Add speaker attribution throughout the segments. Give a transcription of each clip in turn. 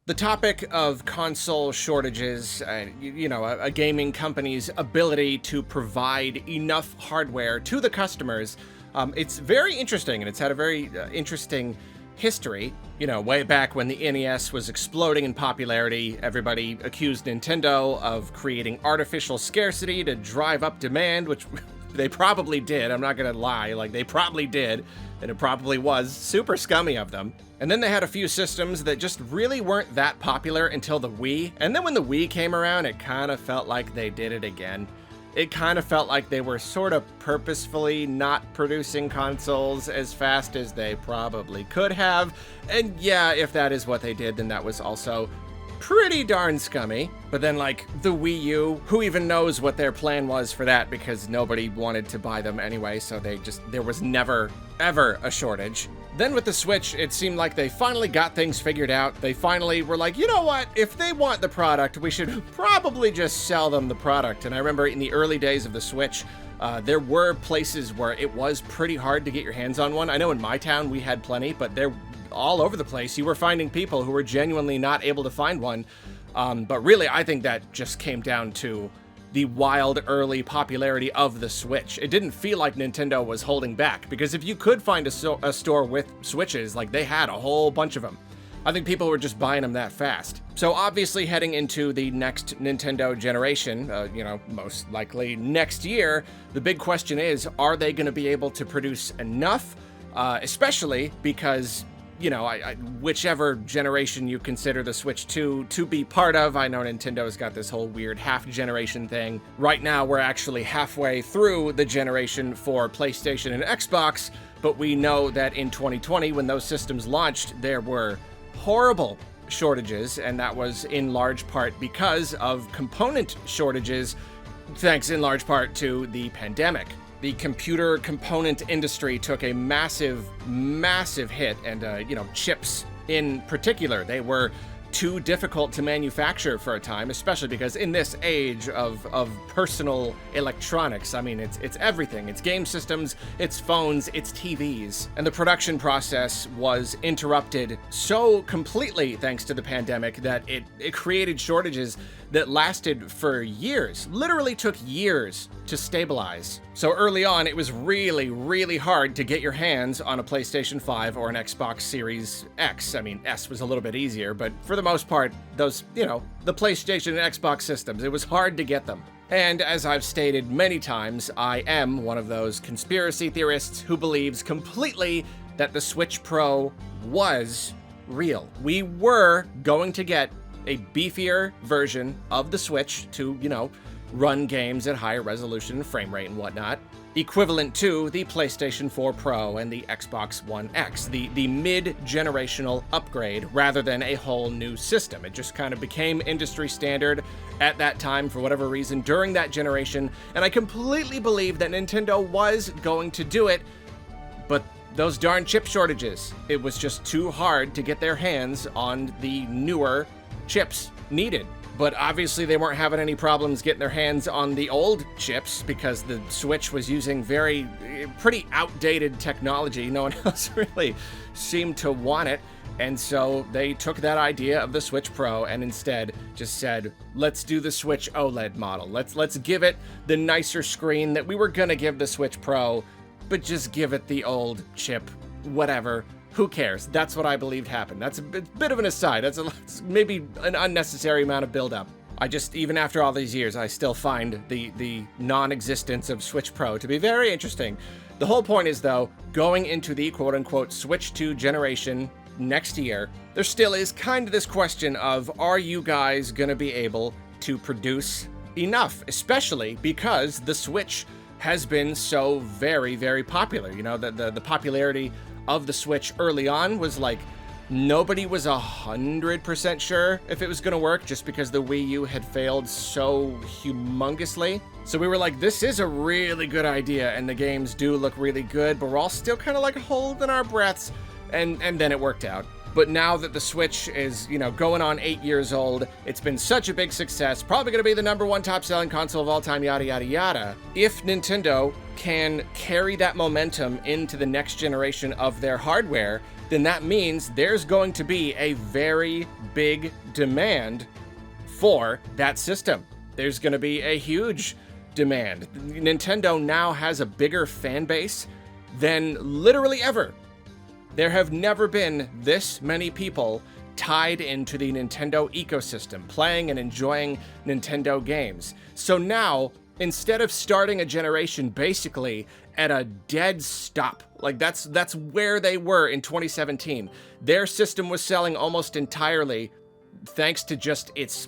Speaker 1: The topic of console shortages, a gaming company's ability to provide enough hardware to the customers, it's very interesting, and it's had a very interesting history. You know, way back when the NES was exploding in popularity, everybody accused Nintendo of creating artificial scarcity to drive up demand, which they probably did. I'm not gonna lie, like they probably did, and it probably was super scummy of them. And then they had a few systems that just really weren't that popular until the Wii. And then when the Wii came around, it kind of felt like they did it again. It kind of felt like they were sort of purposefully not producing consoles as fast as they probably could have. And yeah, if that is what they did, then that was also pretty darn scummy. But then, like, the Wii U, who even knows what their plan was for that, because nobody wanted to buy them anyway, so there was never, ever a shortage. Then with the Switch, it seemed like they finally got things figured out. They finally were like, you know what? If they want the product, we should probably just sell them the product. And I remember in the early days of the Switch, there were places where it was pretty hard to get your hands on one. I know in my town we had plenty, but they're all over the place. You were finding people who were genuinely not able to find one. But really, I think that just came down to the wild early popularity of the Switch. It didn't feel like Nintendo was holding back, because if you could find a store with Switches, like they had a whole bunch of them. I think people were just buying them that fast. So obviously heading into the next Nintendo generation, most likely next year, the big question is, are they going to be able to produce enough? Especially because, whichever generation you consider the Switch 2 to be part of. I know Nintendo's got this whole weird half-generation thing. Right now, we're actually halfway through the generation for PlayStation and Xbox, but we know that in 2020, when those systems launched, there were horrible shortages, and that was in large part because of component shortages, thanks in large part to the pandemic. The computer component industry took a massive, massive hit, and, chips in particular, they were too difficult to manufacture for a time, especially because in this age of personal electronics, I mean, it's everything. It's game systems, it's phones, it's TVs. And the production process was interrupted so completely thanks to the pandemic that it created shortages that lasted for years, literally took years to stabilize. So early on, it was really, really hard to get your hands on a PlayStation 5 or an Xbox Series X. I mean, S was a little bit easier, but for the most part, those, the PlayStation and Xbox systems, it was hard to get them. And as I've stated many times, I am one of those conspiracy theorists who believes completely that the Switch Pro was real. We were going to get a beefier version of the Switch to, run games at higher resolution, frame rate, and whatnot, equivalent to the PlayStation 4 Pro and the Xbox One X, the mid-generational upgrade rather than a whole new system. It just kind of became industry standard at that time for whatever reason during that generation, and I completely believe that Nintendo was going to do it, but those darn chip shortages, it was just too hard to get their hands on the newer chips needed. But obviously they weren't having any problems getting their hands on the old chips because the Switch was using pretty outdated technology. No one else really seemed to want it. And so they took that idea of the Switch Pro and instead just said, let's do the Switch OLED model. Let's give it the nicer screen that we were gonna give the Switch Pro, but just give it the old chip, whatever. Who cares? That's what I believed happened. That's a bit of an aside. That's maybe an unnecessary amount of build-up. Even after all these years, I still find the non-existence of Switch Pro to be very interesting. The whole point is, though, going into the quote-unquote Switch 2 generation next year, there still is kind of this question of, are you guys going to be able to produce enough? Especially because the Switch has been so very, very popular. The popularity of the Switch early on was like, nobody was 100% sure if it was gonna work just because the Wii U had failed so humongously. So we were like, this is a really good idea and the games do look really good, but we're all still kind of like holding our breaths, and then it worked out. But now that the Switch is, going on 8 years old, it's been such a big success, probably going to be the #1 top-selling console of all time, yada, yada, yada. If Nintendo can carry that momentum into the next generation of their hardware, then that means there's going to be a very big demand for that system. There's going to be a huge demand. Nintendo now has a bigger fan base than literally ever. There have never been this many people tied into the Nintendo ecosystem, playing and enjoying Nintendo games. So now, instead of starting a generation basically at a dead stop, like that's where they were in 2017, their system was selling almost entirely thanks to just its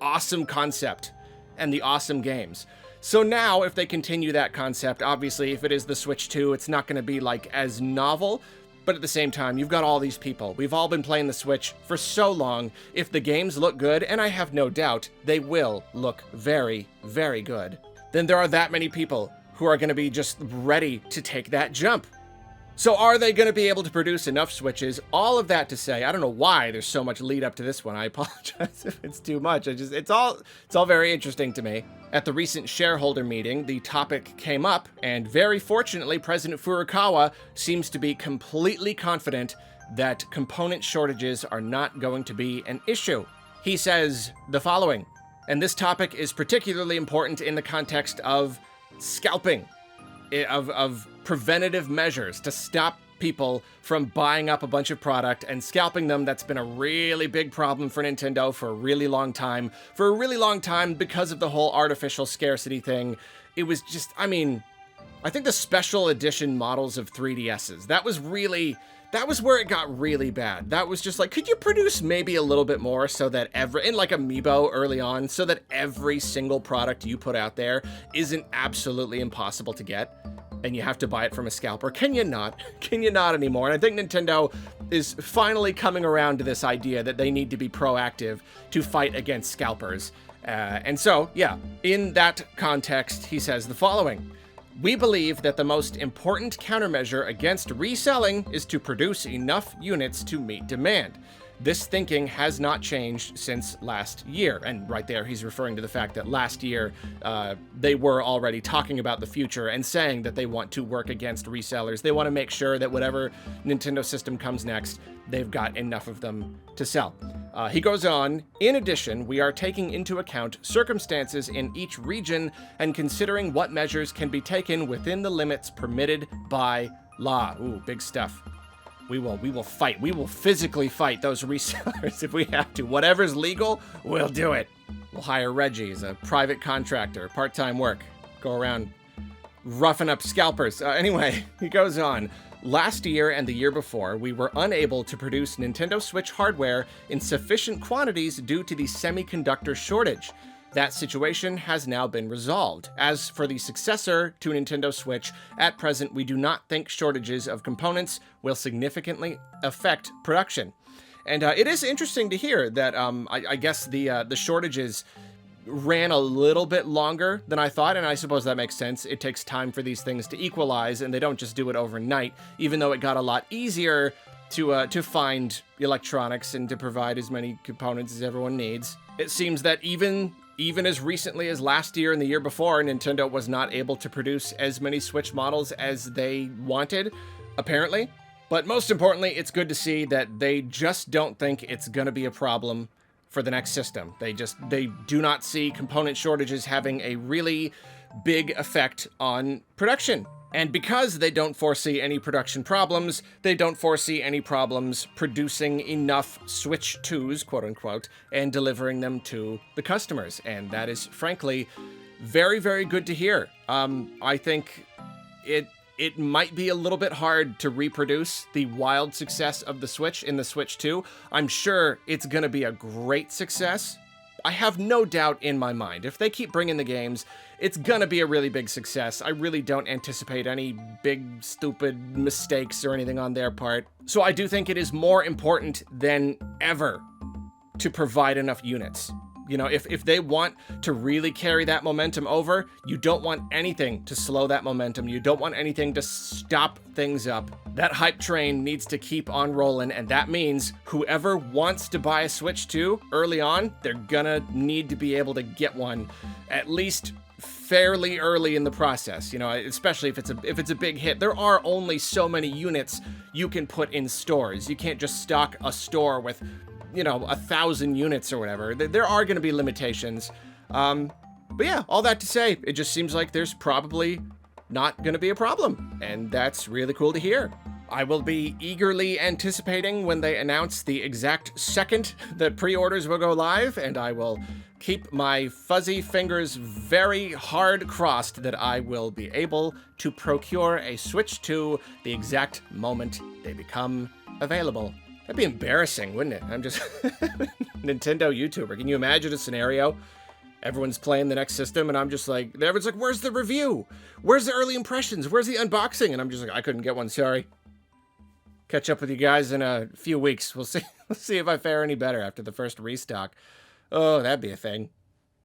Speaker 1: awesome concept and the awesome games. So now, if they continue that concept, obviously, if it is the Switch 2, it's not going to be like as novel, but at the same time, you've got all these people. We've all been playing the Switch for so long. If the games look good, and I have no doubt they will look very, very good, then there are that many people who are going to be just ready to take that jump. So are they going to be able to produce enough Switches? All of that to say, I don't know why there's so much lead up to this one. I apologize if it's too much. It's all very interesting to me. At the recent shareholder meeting, the topic came up, and very fortunately, President Furukawa seems to be completely confident that component shortages are not going to be an issue. He says the following, and this topic is particularly important in the context of scalping, of preventative measures to stop people from buying up a bunch of product and scalping them. That's been a really big problem for Nintendo for a really long time. For a really long time, because of the whole artificial scarcity thing, it was just, I mean, I think the special edition models of 3DSs, that was where it got really bad. That was just like, could you produce maybe a little bit more so that in like Amiibo early on, so that every single product you put out there isn't absolutely impossible to get? And you have to buy it from a scalper. Can you not? Can you not anymore? And I think Nintendo is finally coming around to this idea that they need to be proactive to fight against scalpers. And so, yeah, in that context, he says the following. We believe that the most important countermeasure against reselling is to produce enough units to meet demand. This thinking has not changed since last year. And right there, he's referring to the fact that last year, they were already talking about the future and saying that they want to work against resellers. They want to make sure that whatever Nintendo system comes next, they've got enough of them to sell. He goes on, in addition, we are taking into account circumstances in each region and considering what measures can be taken within the limits permitted by law. Ooh, big stuff. We will fight. We will physically fight those resellers if we have to. Whatever's legal, we'll do it. We'll hire Reggie as a private contractor, part-time work. Go around roughing up scalpers. Anyway, he goes on. Last year and the year before, we were unable to produce Nintendo Switch hardware in sufficient quantities due to the semiconductor shortage. That situation has now been resolved. As for the successor to Nintendo Switch, at present we do not think shortages of components will significantly affect production. And it is interesting to hear that I guess the shortages ran a little bit longer than I thought, and I suppose that makes sense. It takes time for these things to equalize, and they don't just do it overnight, even though it got a lot easier to find electronics and to provide as many components as everyone needs. It seems that even as recently as last year and the year before, Nintendo was not able to produce as many Switch models as they wanted, apparently. But most importantly, it's good to see that they just don't think it's going to be a problem for the next system. They do not see component shortages having a really big effect on production. And because they don't foresee any production problems, they don't foresee any problems producing enough Switch 2s, quote unquote, and delivering them to the customers. And that is, frankly, very, very good to hear. I think it might be a little bit hard to reproduce the wild success of the Switch in the Switch 2. I'm sure it's going to be a great success. I have no doubt in my mind. If they keep bringing the games, it's gonna be a really big success. I really don't anticipate any big, stupid mistakes or anything on their part. So I do think it is more important than ever to provide enough units. You know, if they want to really carry that momentum over, you don't want anything to slow that momentum. You don't want anything to stop things up. That hype train needs to keep on rolling, and that means whoever wants to buy a Switch 2 early on, they're gonna need to be able to get one at least fairly early in the process, especially if it's a big hit. There are only so many units you can put in stores. You can't just stock a store with, 1,000 units or whatever. There are going to be limitations. But yeah, all that to say, it just seems like there's probably not going to be a problem, and that's really cool to hear. I will be eagerly anticipating when they announce the exact second that pre-orders will go live, and I will keep my fuzzy fingers very hard crossed that I will be able to procure a Switch 2 the exact moment they become available. That'd be embarrassing, wouldn't it? I'm just Nintendo YouTuber. Can you imagine a scenario? Everyone's playing the next system, and I'm just like, everyone's like, where's the review? Where's the early impressions? Where's the unboxing? And I'm just like, I couldn't get one, sorry. Catch up with you guys in a few weeks. We'll see if I fare any better after the first restock. Oh, that'd be a thing.